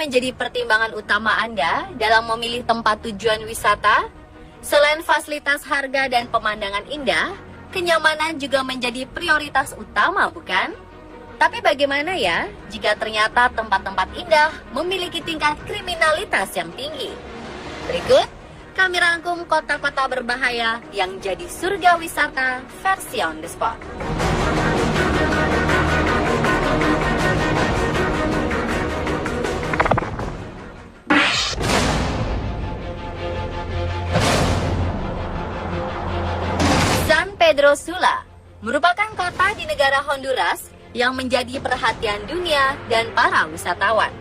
menjadi pertimbangan utama Anda dalam memilih tempat tujuan wisata? Selain fasilitas harga dan pemandangan indah, kenyamanan juga menjadi prioritas utama, bukan? Tapi bagaimana ya jika ternyata tempat-tempat indah memiliki tingkat kriminalitas yang tinggi? Berikut, kami rangkum kota-kota berbahaya yang jadi surga wisata versi on the spot. San Pedro Sula merupakan kota di negara Honduras yang menjadi perhatian dunia dan para wisatawan.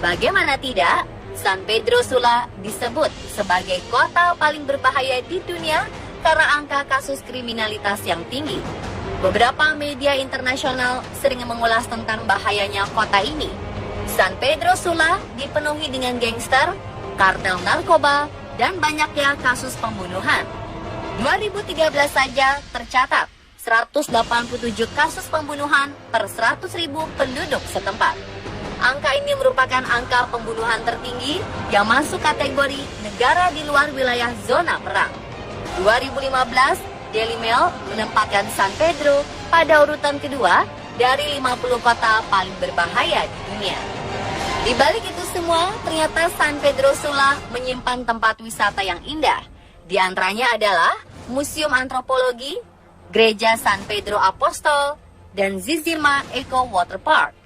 Bagaimana tidak, San Pedro Sula disebut sebagai kota paling berbahaya di dunia karena angka kasus kriminalitas yang tinggi. Beberapa media internasional sering mengulas tentang bahayanya kota ini. San Pedro Sula dipenuhi dengan gangster, kartel narkoba, dan banyaknya kasus pembunuhan. 2013 saja tercatat 187 kasus pembunuhan per 100.000 penduduk setempat. Angka ini merupakan angka pembunuhan tertinggi yang masuk kategori negara di luar wilayah zona perang. 2015, Daily Mail menempatkan San Pedro pada urutan kedua dari 50 kota paling berbahaya di dunia. Di balik itu semua, ternyata San Pedro Sula menyimpan tempat wisata yang indah. Di antaranya adalah Museum Antropologi, Gereja San Pedro Apostol, dan Zizima Eco Water Park.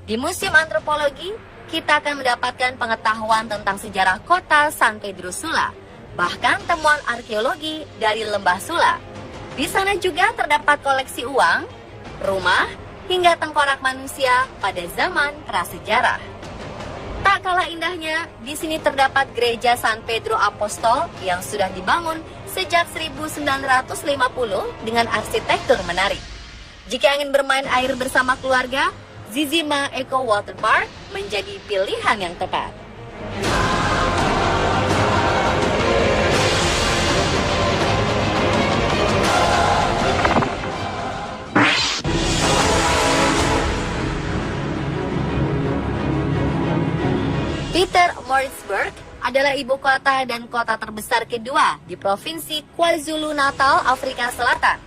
Di Museum Antropologi, kita akan mendapatkan pengetahuan tentang sejarah kota San Pedro Sula, bahkan temuan arkeologi dari Lembah Sula. Di sana juga terdapat koleksi uang, rumah, hingga tengkorak manusia pada zaman prasejarah. Tak kalah indahnya, di sini terdapat Gereja San Pedro Apostol yang sudah dibangun sejak 1950 dengan arsitektur menarik. Jika ingin bermain air bersama keluarga, Zizima Eco Water Park menjadi pilihan yang tepat. Pietermaritzburg adalah ibu kota dan kota terbesar kedua di Provinsi KwaZulu-Natal, Afrika Selatan.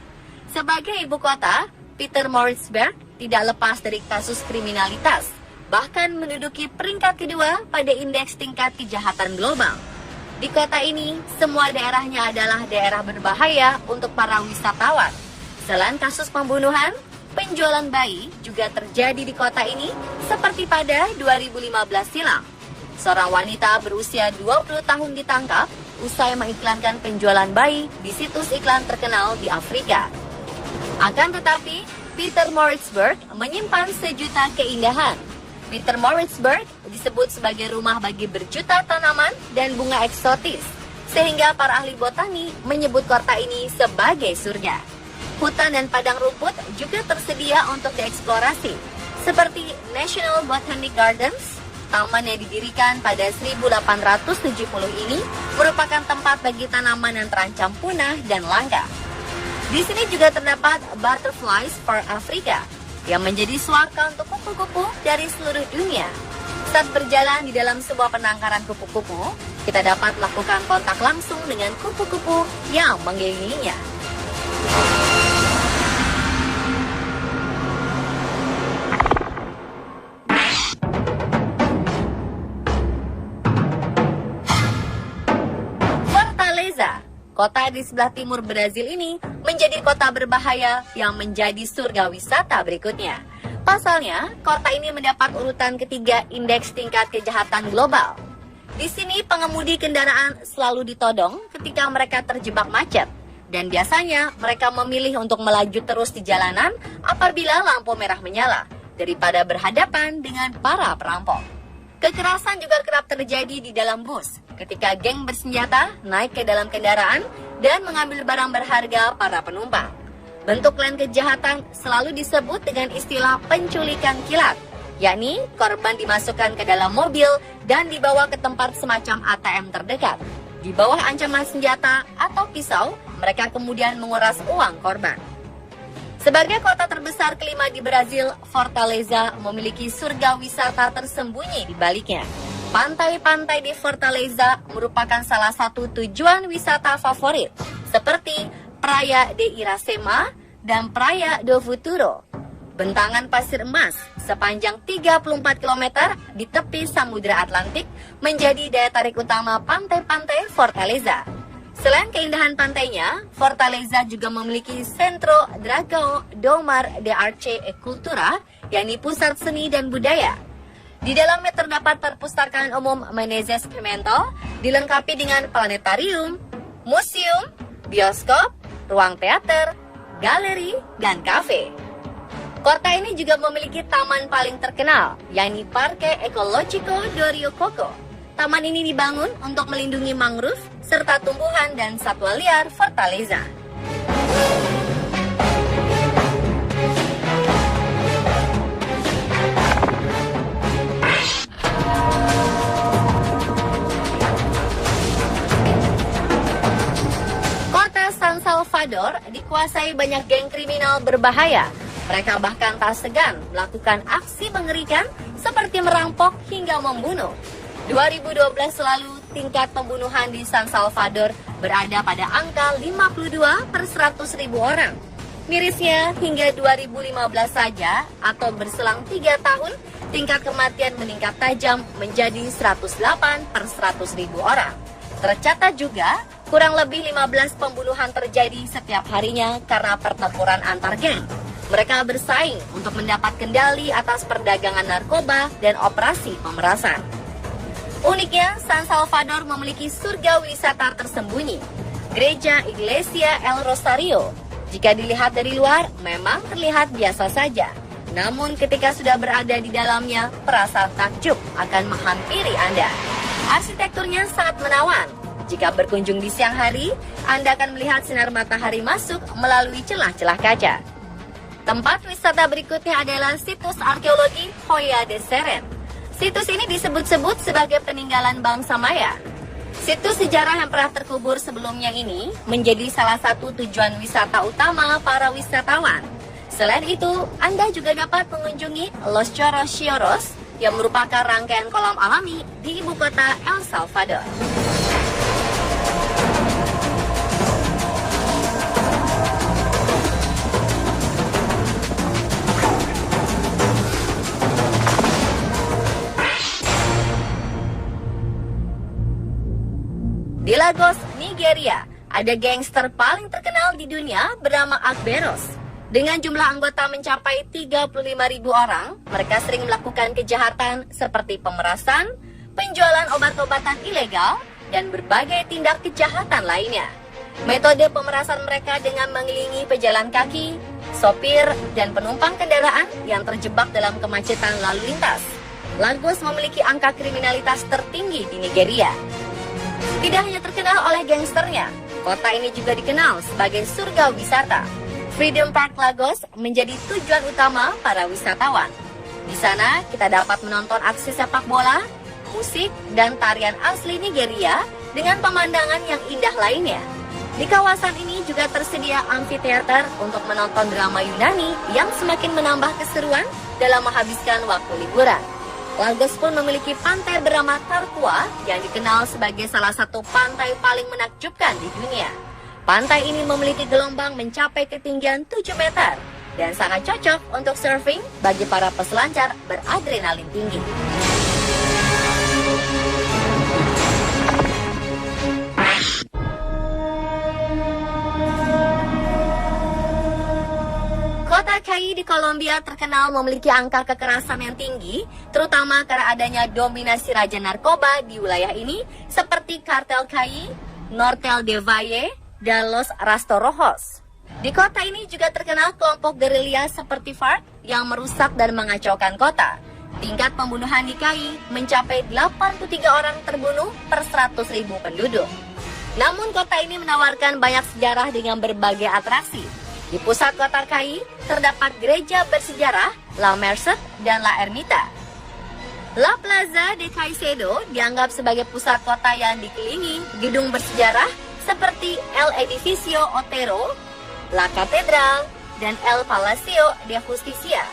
Sebagai ibu kota, Pietermaritzburg tidak lepas dari kasus kriminalitas, bahkan menduduki peringkat kedua pada indeks tingkat kejahatan global. Di kota ini, semua daerahnya adalah daerah berbahaya untuk para wisatawan. Selain kasus pembunuhan, penjualan bayi juga terjadi di kota ini seperti pada 2015 silam. Seorang wanita berusia 20 tahun ditangkap usai mengiklankan penjualan bayi di situs iklan terkenal di Afrika. Akan tetapi, Pietermaritzburg menyimpan sejuta keindahan. Pietermaritzburg disebut sebagai rumah bagi berjuta tanaman dan bunga eksotis, sehingga para ahli botani menyebut kota ini sebagai surga. Hutan dan padang rumput juga tersedia untuk dieksplorasi, seperti National Botanic Gardens. Taman yang didirikan pada 1870 ini merupakan tempat bagi tanaman yang terancam punah dan langka. Di sini juga terdapat Butterflies for Africa yang menjadi suaka untuk kupu-kupu dari seluruh dunia. Saat berjalan di dalam sebuah penangkaran kupu-kupu, kita dapat melakukan kontak langsung dengan kupu-kupu yang mengelilinginya. Kota di sebelah timur Brazil ini menjadi kota berbahaya yang menjadi surga wisata berikutnya. Pasalnya, kota ini mendapat urutan ketiga indeks tingkat kejahatan global. Di sini pengemudi kendaraan selalu ditodong ketika mereka terjebak macet. Dan biasanya mereka memilih untuk melaju terus di jalanan apabila lampu merah menyala, daripada berhadapan dengan para perampok. Kekerasan juga kerap terjadi di dalam bus ketika geng bersenjata naik ke dalam kendaraan dan mengambil barang berharga para penumpang. Bentuk lain kejahatan selalu disebut dengan istilah penculikan kilat, yakni korban dimasukkan ke dalam mobil dan dibawa ke tempat semacam ATM terdekat. Di bawah ancaman senjata atau pisau, mereka kemudian menguras uang korban. Sebagai kota terbesar kelima di Brazil, Fortaleza memiliki surga wisata tersembunyi di baliknya. Pantai-pantai di Fortaleza merupakan salah satu tujuan wisata favorit, seperti Praia de Iracema dan Praia do Futuro. Bentangan pasir emas sepanjang 34 km di tepi Samudra Atlantik menjadi daya tarik utama pantai-pantai Fortaleza. Selain keindahan pantainya, Fortaleza juga memiliki Centro Dragão do Mar de Arte e Cultura, yakni pusat seni dan budaya. Di dalamnya terdapat perpustakaan umum Menezes Pimentel, dilengkapi dengan planetarium, museum, bioskop, ruang teater, galeri, dan kafe. Kota ini juga memiliki taman paling terkenal, yakni Parque Ecológico do Rio Coco. Taman ini dibangun untuk melindungi mangrove serta tumbuhan dan satwa liar Fortaleza. Kota San Salvador dikuasai banyak geng kriminal berbahaya. Mereka bahkan tak segan melakukan aksi mengerikan seperti merampok hingga membunuh. 2012 lalu, tingkat pembunuhan di San Salvador berada pada angka 52 per 100.000 orang. Mirisnya, hingga 2015 saja atau berselang 3 tahun, tingkat kematian meningkat tajam menjadi 108 per 100.000 orang. Tercatat juga, kurang lebih 15 pembunuhan terjadi setiap harinya karena pertempuran antar geng. Mereka bersaing untuk mendapat kendali atas perdagangan narkoba dan operasi pemerasan. Uniknya, San Salvador memiliki surga wisata tersembunyi, Gereja Iglesia El Rosario. Jika dilihat dari luar, memang terlihat biasa saja. Namun ketika sudah berada di dalamnya, perasaan takjub akan menghampiri Anda. Arsitekturnya sangat menawan. Jika berkunjung di siang hari, Anda akan melihat sinar matahari masuk melalui celah-celah kaca. Tempat wisata berikutnya adalah situs arkeologi Hoya de Seren. Situs ini disebut-sebut sebagai peninggalan bangsa Maya. Situs sejarah yang pernah terkubur sebelumnya ini menjadi salah satu tujuan wisata utama para wisatawan. Selain itu, Anda juga dapat mengunjungi Los Chorros yang merupakan rangkaian kolam alami di ibu kota El Salvador. Di Lagos, Nigeria, ada gangster paling terkenal di dunia bernama Agberos. Dengan jumlah anggota mencapai 35.000 orang, mereka sering melakukan kejahatan seperti pemerasan, penjualan obat-obatan ilegal, dan berbagai tindak kejahatan lainnya. Metode pemerasan mereka dengan mengelilingi pejalan kaki, sopir, dan penumpang kendaraan yang terjebak dalam kemacetan lalu lintas. Lagos memiliki angka kriminalitas tertinggi di Nigeria. Tidak hanya terkenal oleh gangsternya, kota ini juga dikenal sebagai surga wisata. Freedom Park Lagos menjadi tujuan utama para wisatawan. Di sana kita dapat menonton aksi sepak bola, musik, dan tarian asli Nigeria dengan pemandangan yang indah lainnya. Di kawasan ini juga tersedia amfiteater untuk menonton drama Yunani yang semakin menambah keseruan dalam menghabiskan waktu liburan. Lagos pun memiliki pantai bernama Tarkwa yang dikenal sebagai salah satu pantai paling menakjubkan di dunia. Pantai ini memiliki gelombang mencapai ketinggian 7 meter dan sangat cocok untuk surfing bagi para peselancar beradrenalin tinggi. Kota Cali di Kolombia terkenal memiliki angka kekerasan yang tinggi, terutama karena adanya dominasi raja narkoba di wilayah ini seperti kartel Cali, Nortel de Valle, dan Los Rastorojos. Di kota ini juga terkenal kelompok gerilya seperti FARC yang merusak dan mengacaukan kota. Tingkat pembunuhan di Cali mencapai 83 orang terbunuh per 100.000 penduduk. Namun kota ini menawarkan banyak sejarah dengan berbagai atraksi. Di pusat kota Cali terdapat gereja bersejarah La Merced dan La Ermita. La Plaza de Caicedo dianggap sebagai pusat kota yang dikelilingi gedung bersejarah seperti El Edificio Otero, La Catedral, dan El Palacio de Justicia.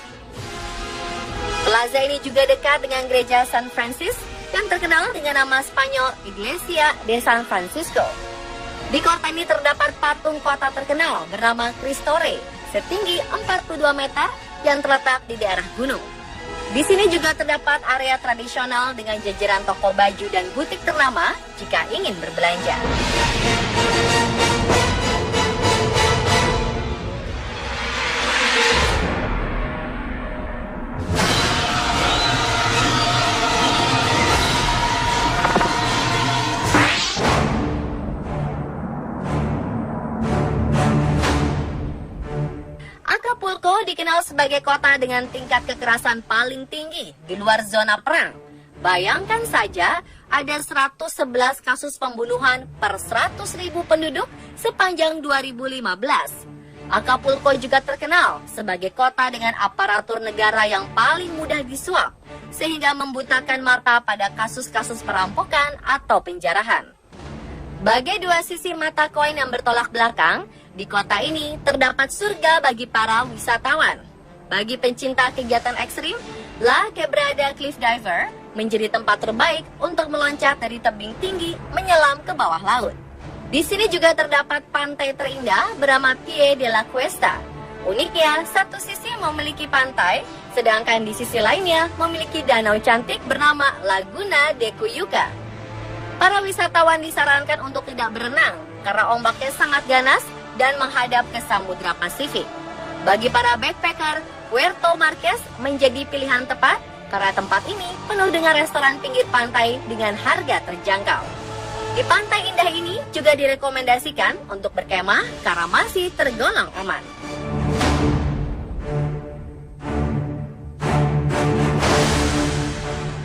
Plaza ini juga dekat dengan gereja San Francisco yang terkenal dengan nama Spanyol Iglesia de San Francisco. Di kota ini terdapat patung kota terkenal bernama Cristore setinggi 42 meter yang terletak di daerah gunung. Di sini juga terdapat area tradisional dengan jajaran toko baju dan butik ternama jika ingin berbelanja. Acapulco dikenal sebagai kota dengan tingkat kekerasan paling tinggi di luar zona perang. Bayangkan saja, ada 111 kasus pembunuhan per 100.000 penduduk sepanjang 2015. Acapulco juga terkenal sebagai kota dengan aparatur negara yang paling mudah disuap, sehingga membutakan mata pada kasus-kasus perampokan atau penjarahan. Bagai dua sisi mata koin yang bertolak belakang, di kota ini terdapat surga bagi para wisatawan. Bagi pencinta kegiatan ekstrim, La Quebrada Cliff Diver menjadi tempat terbaik untuk meloncat dari tebing tinggi menyelam ke bawah laut. Di sini juga terdapat pantai terindah bernama Pie de la Cuesta. Uniknya, satu sisi memiliki pantai, sedangkan di sisi lainnya memiliki danau cantik bernama Laguna de Cuyuca. Para wisatawan disarankan untuk tidak berenang karena ombaknya sangat ganas dan menghadap ke Samudra Pasifik. Bagi para backpacker, Puerto Marquez menjadi pilihan tepat karena tempat ini penuh dengan restoran pinggir pantai dengan harga terjangkau. Di pantai indah ini juga direkomendasikan untuk berkemah karena masih tergolong aman.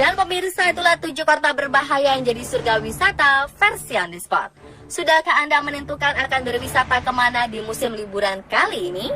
Dan pemirsa, itulah 7 kota berbahaya yang jadi surga wisata versi On The Spot. Sudahkah Anda menentukan akan berwisata kemana di musim liburan kali ini?